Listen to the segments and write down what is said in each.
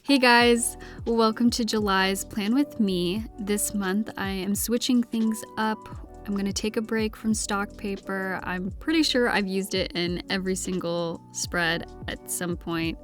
Hey guys, welcome to July's Plan With Me. This month I am switching things up. I'm going to take a break from stock paper. I'm pretty sure I've used it in every single spread at some point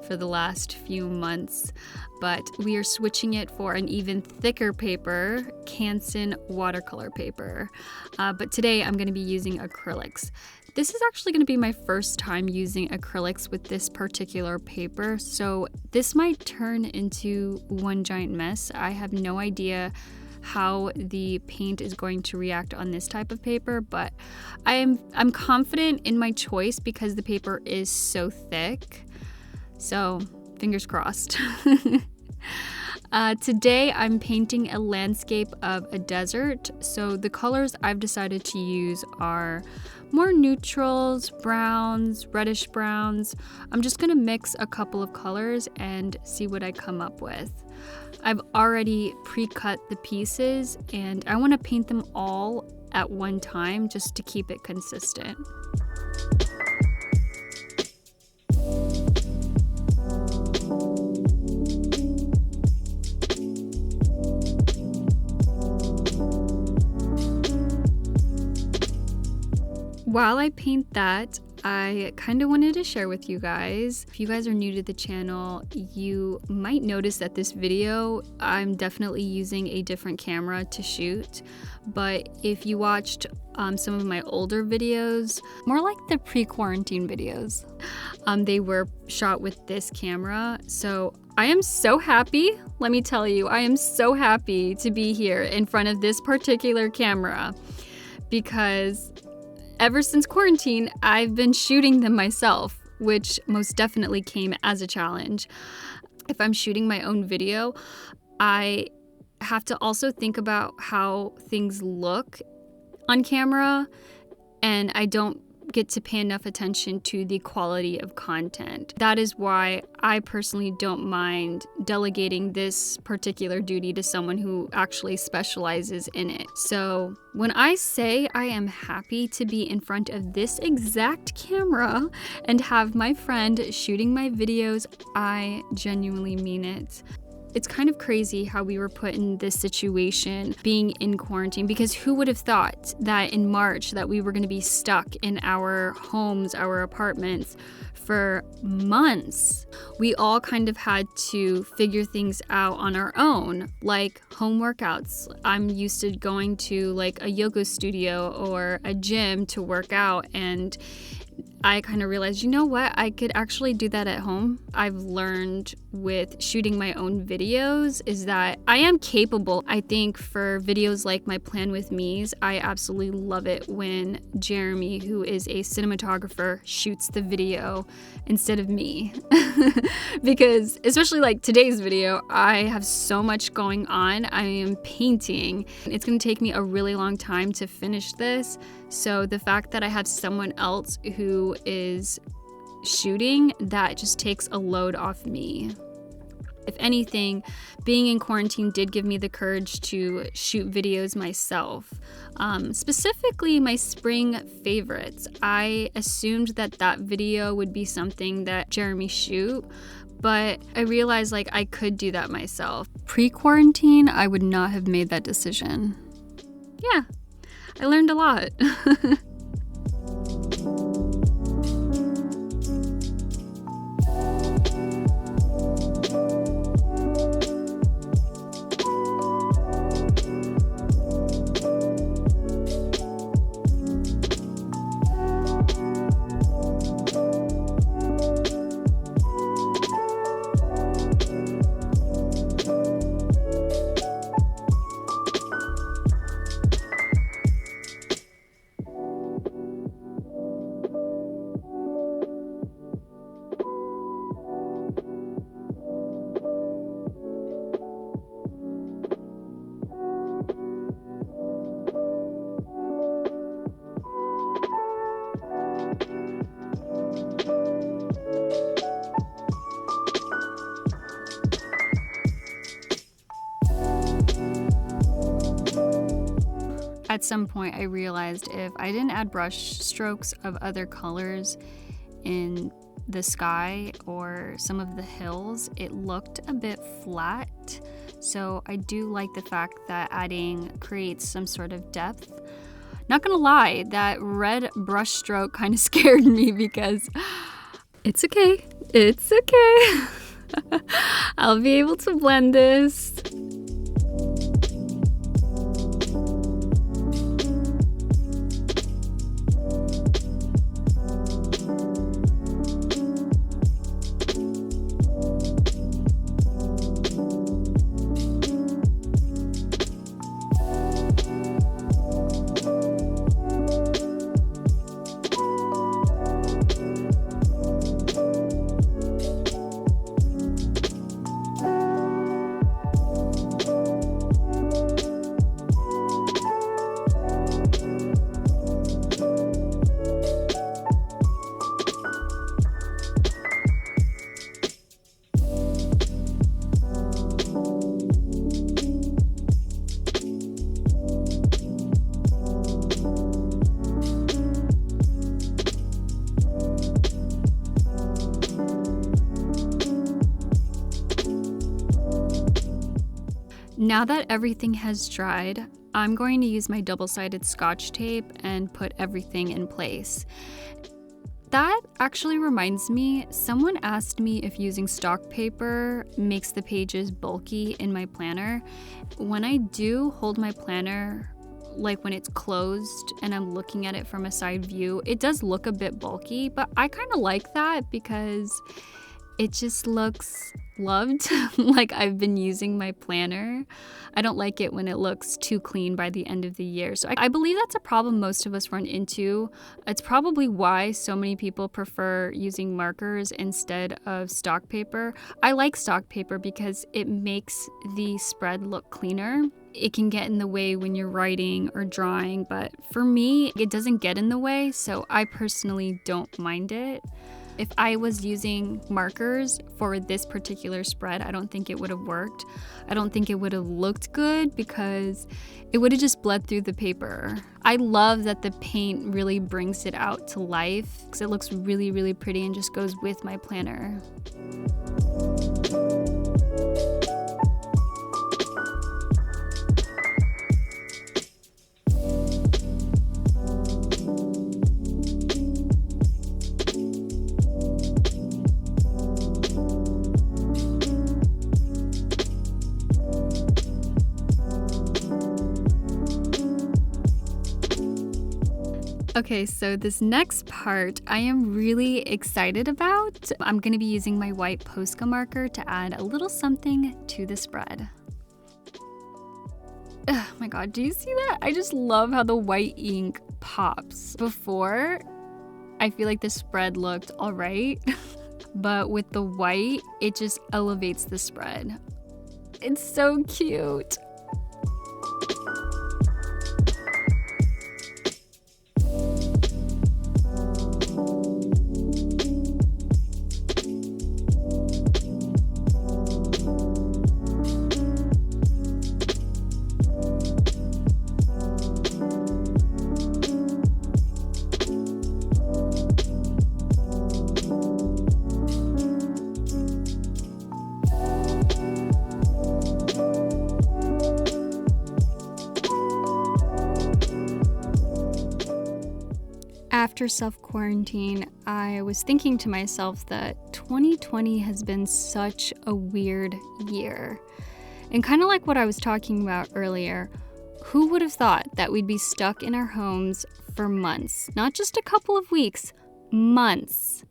for the last few months, but we are switching it for an even thicker paper, Canson watercolor paper. But today I'm going to be using acrylics. This is actually going to be my first time using acrylics with this particular paper, so this might turn into one giant mess. I have no idea how the paint is going to react on this type of paper, but I'm confident in my choice because the paper is so thick. So, fingers crossed. Today I'm painting a landscape of a desert, so the colors I've decided to use are more neutrals, browns, reddish browns. I'm just gonna mix a couple of colors and see what I come up with. I've already pre-cut the pieces and I want to paint them all at one time just to keep it consistent. While I paint that, I kind of wanted to share with you guys. If you guys are new to the channel, you might notice that this video, I'm definitely using a different camera to shoot. But if you watched some of my older videos, more like the pre-quarantine videos, they were shot with this camera. So I am so happy, let me tell you, I am so happy to be here in front of this particular camera because ever since quarantine, I've been shooting them myself, which most definitely came as a challenge. If I'm shooting my own video, I have to also think about how things look on camera, and I don't get to pay enough attention to the quality of content. That is why I personally don't mind delegating this particular duty to someone who actually specializes in it. So when I say I am happy to be in front of this exact camera and have my friend shooting my videos, I genuinely mean it. It's kind of crazy how we were put in this situation being in quarantine, because who would have thought that in March that we were going to be stuck in our homes, our apartments for months. We all kind of had to figure things out on our own, like home workouts. I'm used to going to like a yoga studio or a gym to work out, and I kind of realized, you know what, I could actually do that at home. I've learned with shooting my own videos is that I am capable. I think for videos like my Plan With Me's, I absolutely love it when Jeremy, who is a cinematographer, shoots the video instead of me. Because especially like today's video, I have so much going on. I am painting. It's going to take me a really long time to finish this. So the fact that I have someone else who is shooting, that just takes a load off me. If anything, being in quarantine did give me the courage to shoot videos myself. Specifically my spring favorites. I assumed that that video would be something that Jeremy shoot, but I realized like I could do that myself. Pre-quarantine, I would not have made that decision. Yeah, I learned a lot. At some point, I realized if I didn't add brush strokes of other colors in the sky or some of the hills, it looked a bit flat. So I do like the fact that adding creates some sort of depth. Not gonna lie, that red brush stroke kind of scared me because it's okay. It's okay. I'll be able to blend this. Now that everything has dried, I'm going to use my double-sided Scotch tape and put everything in place. That actually reminds me, someone asked me if using stock paper makes the pages bulky in my planner. When I do hold my planner, like when it's closed and I'm looking at it from a side view, it does look a bit bulky, but I kind of like that because it just looks loved, like I've been using my planner. I don't like it when it looks too clean by the end of the year. So I believe that's a problem most of us run into. It's probably why so many people prefer using markers instead of stock paper. I like stock paper because it makes the spread look cleaner. It can get in the way when you're writing or drawing, but for me, it doesn't get in the way, so I personally don't mind it. If I was using markers for this particular spread, I don't think it would have worked. I don't think it would have looked good because it would have just bled through the paper. I love that the paint really brings it out to life because it looks really, really pretty and just goes with my planner. Okay, so this next part I am really excited about. I'm going to be using my white Posca marker to add a little something to the spread. Oh my god, do you see that? I just love how the white ink pops. Before, I feel like the spread looked alright, but with the white, it just elevates the spread. It's so cute. After self-quarantine, I was thinking to myself that 2020 has been such a weird year. And kind of like what I was talking about earlier, who would have thought that we'd be stuck in our homes for months? Not just a couple of weeks, months.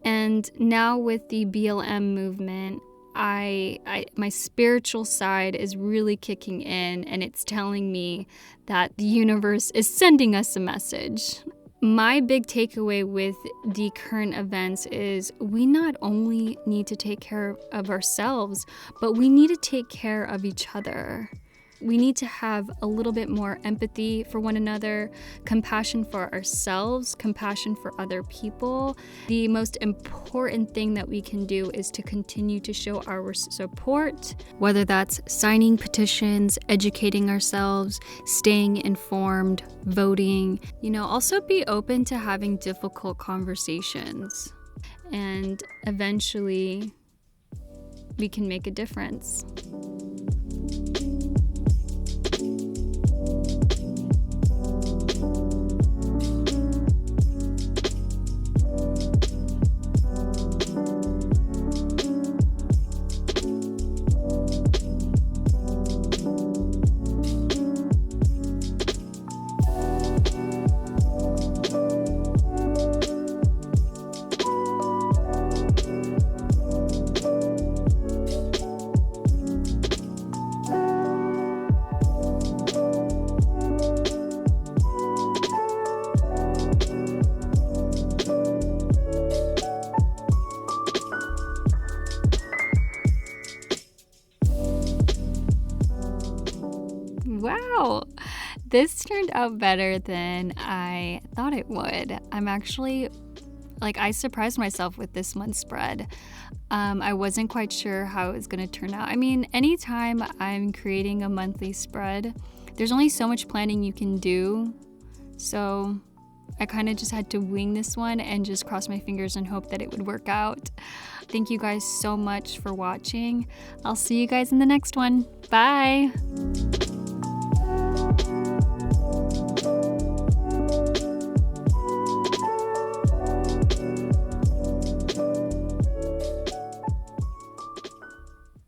And now with the BLM movement, my spiritual side is really kicking in, and it's telling me that the universe is sending us a message. My big takeaway with the current events is we not only need to take care of ourselves, but we need to take care of each other. We need to have a little bit more empathy for one another, compassion for ourselves, compassion for other people. The most important thing that we can do is to continue to show our support, whether that's signing petitions, educating ourselves, staying informed, voting. Also be open to having difficult conversations. and eventually we can make a difference. Wow, this turned out better than I thought it would. I'm actually, I surprised myself with this month's spread. I wasn't quite sure how it was going to turn out. I mean, anytime I'm creating a monthly spread, there's only so much planning you can do. So I kind of just had to wing this one and just cross my fingers and hope that it would work out. Thank you guys so much for watching. I'll see you guys in the next one. Bye.